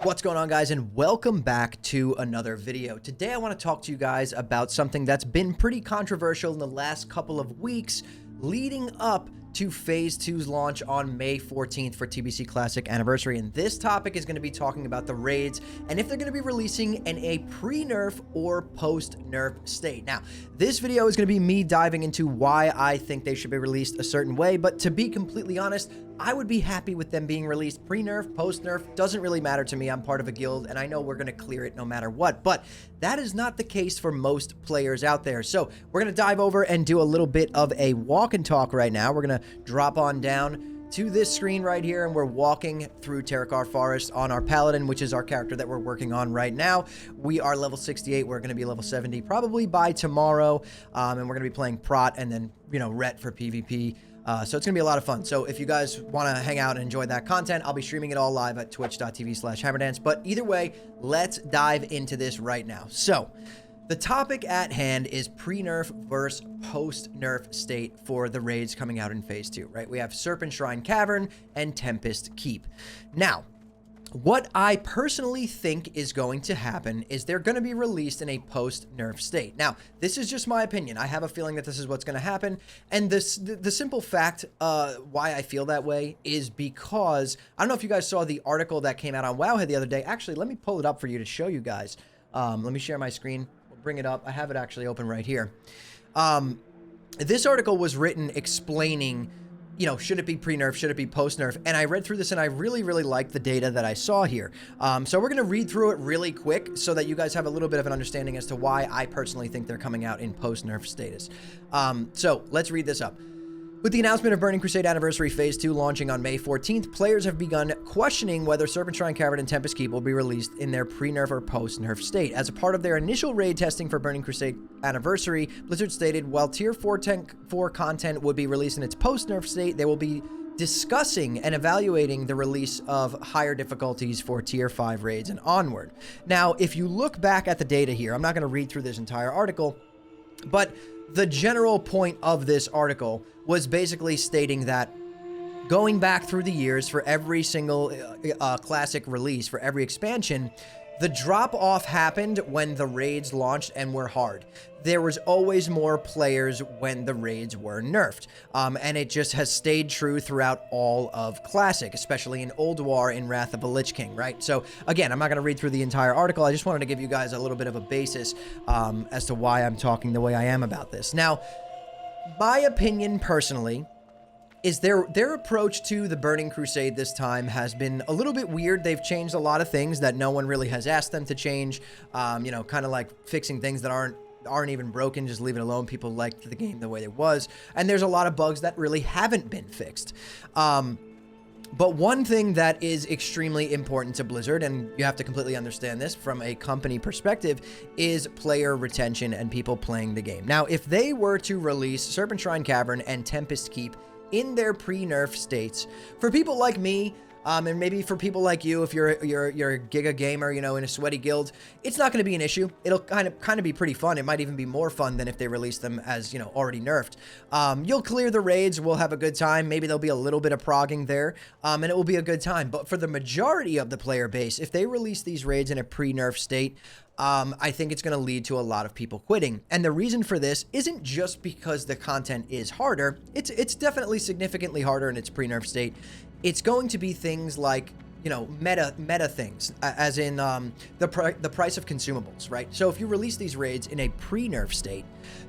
What's going on, guys, and welcome back to another video. Today I want to talk to you guys about something that's been pretty controversial in the last couple of weeks leading up to Phase 2's launch on May 14th for TBC Classic Anniversary. And this topic is going to be talking about the raids and if they're going to be releasing in a pre-nerf or post-nerf state. Now, this video is going to be me diving into why I think they should be released a certain way, but to be completely honest, I would be happy with them being released pre-nerf, post-nerf. Doesn't really matter to me. I'm part of a guild, and I know we're going to clear it no matter what. But that is not the case for most players out there. So we're going to dive over and do a little bit of a walk and talk right now. We're going to drop on down to this screen right here, and we're walking through Terracar Forest on our Paladin, which is our character that we're working on right now. We are level 68. We're going to be level 70 probably by tomorrow, and we're going to be playing Prot and then, Ret for PvP. So it's going to be a lot of fun. So if you guys want to hang out and enjoy that content, I'll be streaming it all live at twitch.tv/hammerdance. But either way, let's dive into this right now. So the topic at hand is pre-nerf versus post-nerf state for the raids coming out in Phase 2, right? We have Serpent Shrine Cavern and Tempest Keep. Now, what I personally think is going to happen is they're going to be released in a post-nerf state. Now, this is just my opinion. I have a feeling that this is what's going to happen. And the simple fact why I feel that way is because, I don't know if you guys saw the article that came out on Wowhead the other day. Actually, let me pull it up for you to show you guys. Let me share my screen. We'll bring it up. I have it actually open right here. This article was written explaining, should it be pre-nerf? Should it be post-nerf? And I read through this and I really, really like the data that I saw here. So we're going to read through it really quick so that you guys have a little bit of an understanding as to why I personally think they're coming out in post-nerf status. So let's read this up. With the announcement of Burning Crusade Anniversary Phase 2 launching on May 14th, players have begun questioning whether Serpent Shrine Cavern and Tempest Keep will be released in their pre-nerf or post-nerf state. As a part of their initial raid testing for Burning Crusade Anniversary, Blizzard stated while Tier 4 content would be released in its post-nerf state, they will be discussing and evaluating the release of higher difficulties for Tier 5 raids and onward. Now, if you look back at the data here, I'm not going to read through this entire article, but the general point of this article was basically stating that going back through the years for every single classic release, for every expansion, the drop-off happened when the raids launched and were hard. There was always more players when the raids were nerfed. And it just has stayed true throughout all of Classic, especially in Old War in Wrath of the Lich King, right? So, again, I'm not going to read through the entire article. I just wanted to give you guys a little bit of a basis as to why I'm talking the way I am about this. Now, my opinion personally is their approach to the Burning Crusade this time has been a little bit weird. They've changed a lot of things that no one really has asked them to change. Kind of like fixing things that aren't even broken, just leave it alone. People liked the game the way it was. And there's a lot of bugs that really haven't been fixed. But one thing that is extremely important to Blizzard, and you have to completely understand this from a company perspective, is player retention and people playing the game. Now, if they were to release Serpent Shrine Cavern and Tempest Keep in their pre-nerf states, for people like me, and maybe for people like you, if you're a Giga gamer, in a sweaty guild, it's not going to be an issue. It'll kind of be pretty fun. It might even be more fun than if they release them as, already nerfed. You'll clear the raids. We'll have a good time. Maybe there'll be a little bit of progging there, and it will be a good time. But for the majority of the player base, if they release these raids in a pre-nerf state, I think it's going to lead to a lot of people quitting. And the reason for this isn't just because the content is harder. It's definitely significantly harder in its pre-nerf state. It's going to be things like, meta things, as in the price of consumables, right? So if you release these raids in a pre-nerf state,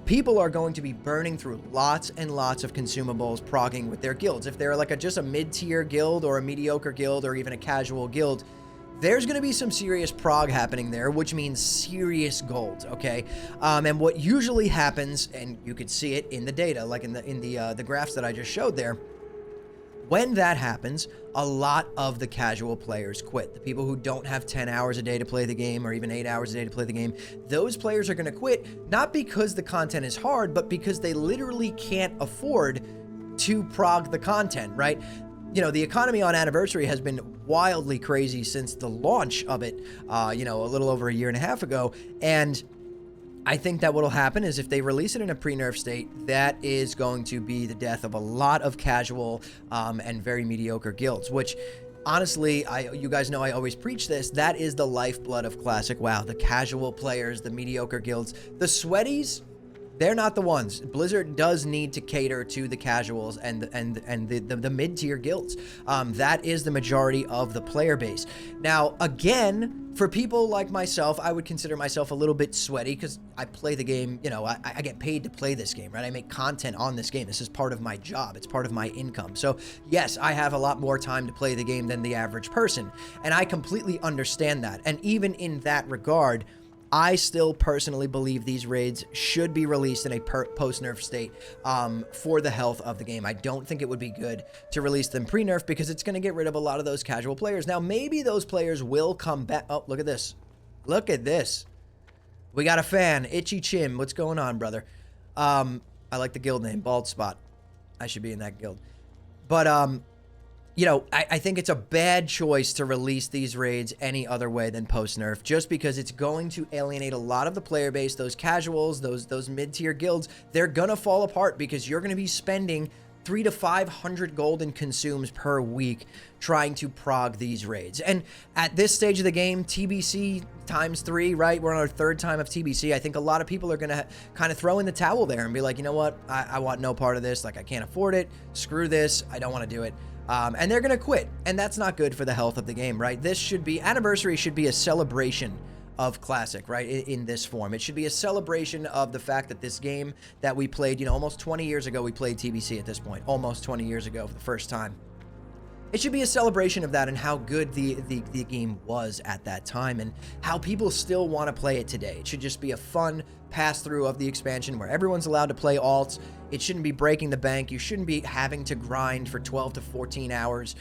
people are going to be burning through lots and lots of consumables, progging with their guilds. If they're like just a mid-tier guild or a mediocre guild or even a casual guild, there's going to be some serious prog happening there, which means serious gold, okay? And what usually happens, and you could see it in the data, like in the graphs that I just showed there, when that happens, a lot of the casual players quit. The people who don't have 10 hours a day to play the game or even 8 hours a day to play the game, those players are going to quit, not because the content is hard, but because they literally can't afford to prog the content, right? The economy on Anniversary has been wildly crazy since the launch of it, a little over a year and a half ago. And I think that what'll happen is if they release it in a pre-nerf state, that is going to be the death of a lot of casual and very mediocre guilds, which honestly, you guys know I always preach this. That is the lifeblood of Classic WoW. The casual players, the mediocre guilds, the sweaties, they're not the ones. Blizzard does need to cater to the casuals and the mid-tier guilds. That is the majority of the player base. Now, again, for people like myself, I would consider myself a little bit sweaty because I play the game, you know, I get paid to play this game, right? I make content on this game. This is part of my job. It's part of my income. So yes, I have a lot more time to play the game than the average person. And I completely understand that. And even in that regard, I still personally believe these raids should be released in a post-nerf state for the health of the game. I don't think it would be good to release them pre-nerf because it's going to get rid of a lot of those casual players. Now, maybe those players will come back. Oh, look at this. Look at this. We got a fan. Itchy Chin. What's going on, brother? I like the guild name, Bald Spot. I should be in that guild. But, you know, I think it's a bad choice to release these raids any other way than post-nerf, just because it's going to alienate a lot of the player base. Those casuals, those mid-tier guilds, they're gonna fall apart because you're gonna be spending 300 to 500 golden consumes per week trying to prog these raids. And at this stage of the game, TBC ×3, right? We're on our third time of TBC. I think a lot of people are gonna kind of throw in the towel there and be like, you know what? I want no part of this. Like, I can't afford it. Screw this. I don't want to do it. And they're going to quit, and that's not good for the health of the game, right? This should be, Anniversary should be a celebration of Classic, right, in this form. It should be a celebration of the fact that this game that we played, you know, almost 20 years ago, we played TBC at this point, almost 20 years ago for the first time. It should be a celebration of that and how good the game was at that time and how people still want to play it today. It should just be a fun pass-through of the expansion where everyone's allowed to play alts. It shouldn't be breaking the bank. You shouldn't be having to grind for 12 to 14 hours,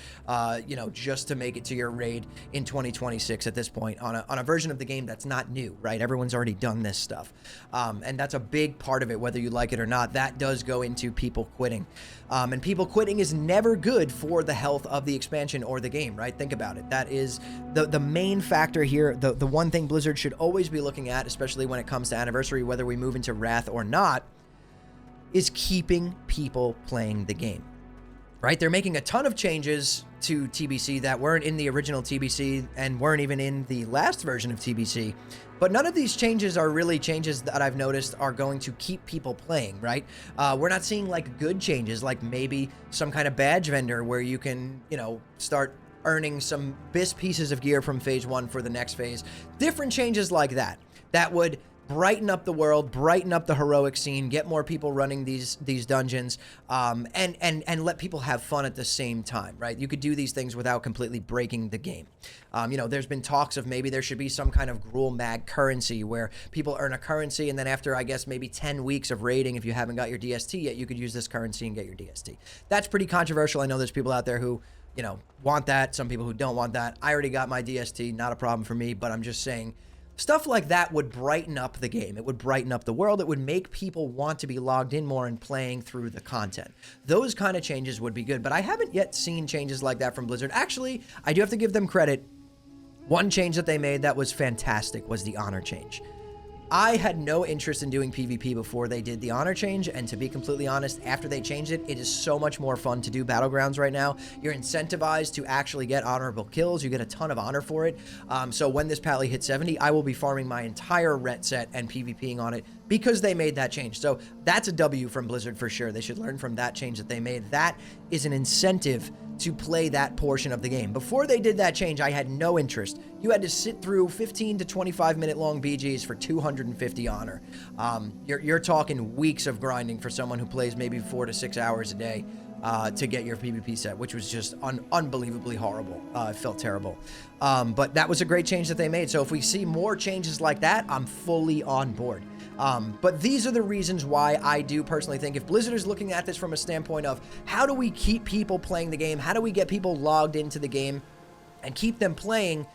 you know, just to make it to your raid in 2026 at this point on a version of the game that's not new, right? Everyone's already done this stuff. And that's a big part of it, whether you like it or not. That does go into people quitting. And people quitting is never good for the health of the expansion or the game, right? Think about it. That is the main factor here. The one thing Blizzard should always be looking at, especially when it comes to Anniversary, whether we move into Wrath or not, is keeping people playing the game, right? They're making a ton of changes to TBC that weren't in the original TBC and weren't even in the last version of TBC. But none of these changes are really changes that I've noticed are going to keep people playing, right? We're not seeing like good changes, like maybe some kind of badge vendor where you can, you know, start earning some BIS pieces of gear from phase 1 for the next phase. Different changes like that would brighten up the world, brighten up the heroic scene, get more people running these dungeons, and let people have fun at the same time, right? You could do these things without completely breaking the game. You know, there's been talks of maybe there should be some kind of Gruul Mag currency where people earn a currency, and then after, I guess, maybe 10 weeks of raiding, if you haven't got your DST yet, you could use this currency and get your DST. That's pretty controversial. I know there's people out there who, you know, want that, some people who don't want that. I already got my DST, not a problem for me, but I'm just saying, stuff like that would brighten up the game. It would brighten up the world. It would make people want to be logged in more and playing through the content. Those kind of changes would be good, but I haven't yet seen changes like that from Blizzard. Actually, I do have to give them credit. One change that they made that was fantastic was the honor change. I had no interest in doing PvP before they did the honor change, and to be completely honest, after they changed it, it is so much more fun to do Battlegrounds right now. You're incentivized to actually get honorable kills. You get a ton of honor for it. So when this pally hits 70, I will be farming my entire ret set and PvPing on it because they made that change. So that's a W from Blizzard for sure. They should learn from that change that they made. That is an incentive to play that portion of the game. Before they did that change, I had no interest. You had to sit through 15 to 25 minute long BGs for 250 honor. You're talking weeks of grinding for someone who plays maybe 4 to 6 hours a day to get your PvP set, which was just unbelievably horrible. It felt terrible. But that was a great change that they made. So if we see more changes like that, I'm fully on board. But these are the reasons why I do personally think if Blizzard is looking at this from a standpoint of how do we keep people playing the game, how do we get people logged into the game and keep them playing,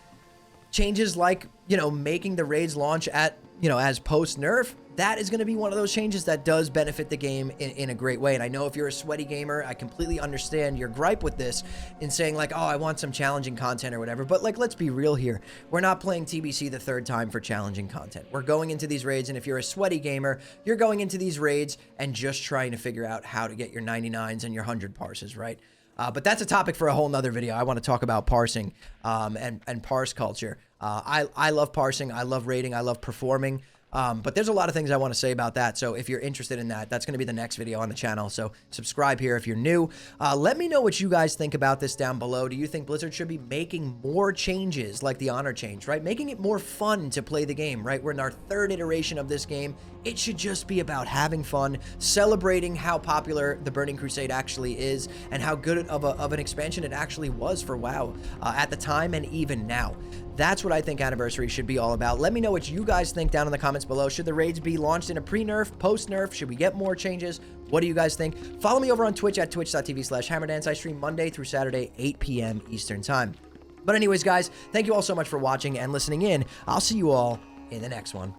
changes like, you know, making the raids launch at, you know, as post-nerf, that is going to be one of those changes that does benefit the game in a great way. And I know if you're a sweaty gamer, I completely understand your gripe with this in saying like, oh, I want some challenging content or whatever. But like, let's be real here. We're not playing TBC the third time for challenging content. We're going into these raids, and if you're a sweaty gamer, you're going into these raids and just trying to figure out how to get your 99s and your 100 parses, right? But that's a topic for a whole nother video. I want to talk about parsing and parse culture. I love parsing. I love rating. I love performing. But there's a lot of things I want to say about that. So if you're interested in that, that's going to be the next video on the channel. So subscribe here if you're new. Let me know what you guys think about this down below. Do you think Blizzard should be making more changes like the honor change, right? Making it more fun to play the game, right? We're in our third iteration of this game. It should just be about having fun, celebrating how popular the Burning Crusade actually is and how good of an expansion it actually was for WoW at the time and even now. That's what I think Anniversary should be all about. Let me know what you guys think down in the comments below. Should the raids be launched in a pre-nerf, post-nerf? Should we get more changes? What do you guys think? Follow me over on Twitch at twitch.tv/hammerdance. I stream Monday through Saturday, 8 p.m. Eastern Time. But anyways, guys, thank you all so much for watching and listening in. I'll see you all in the next one.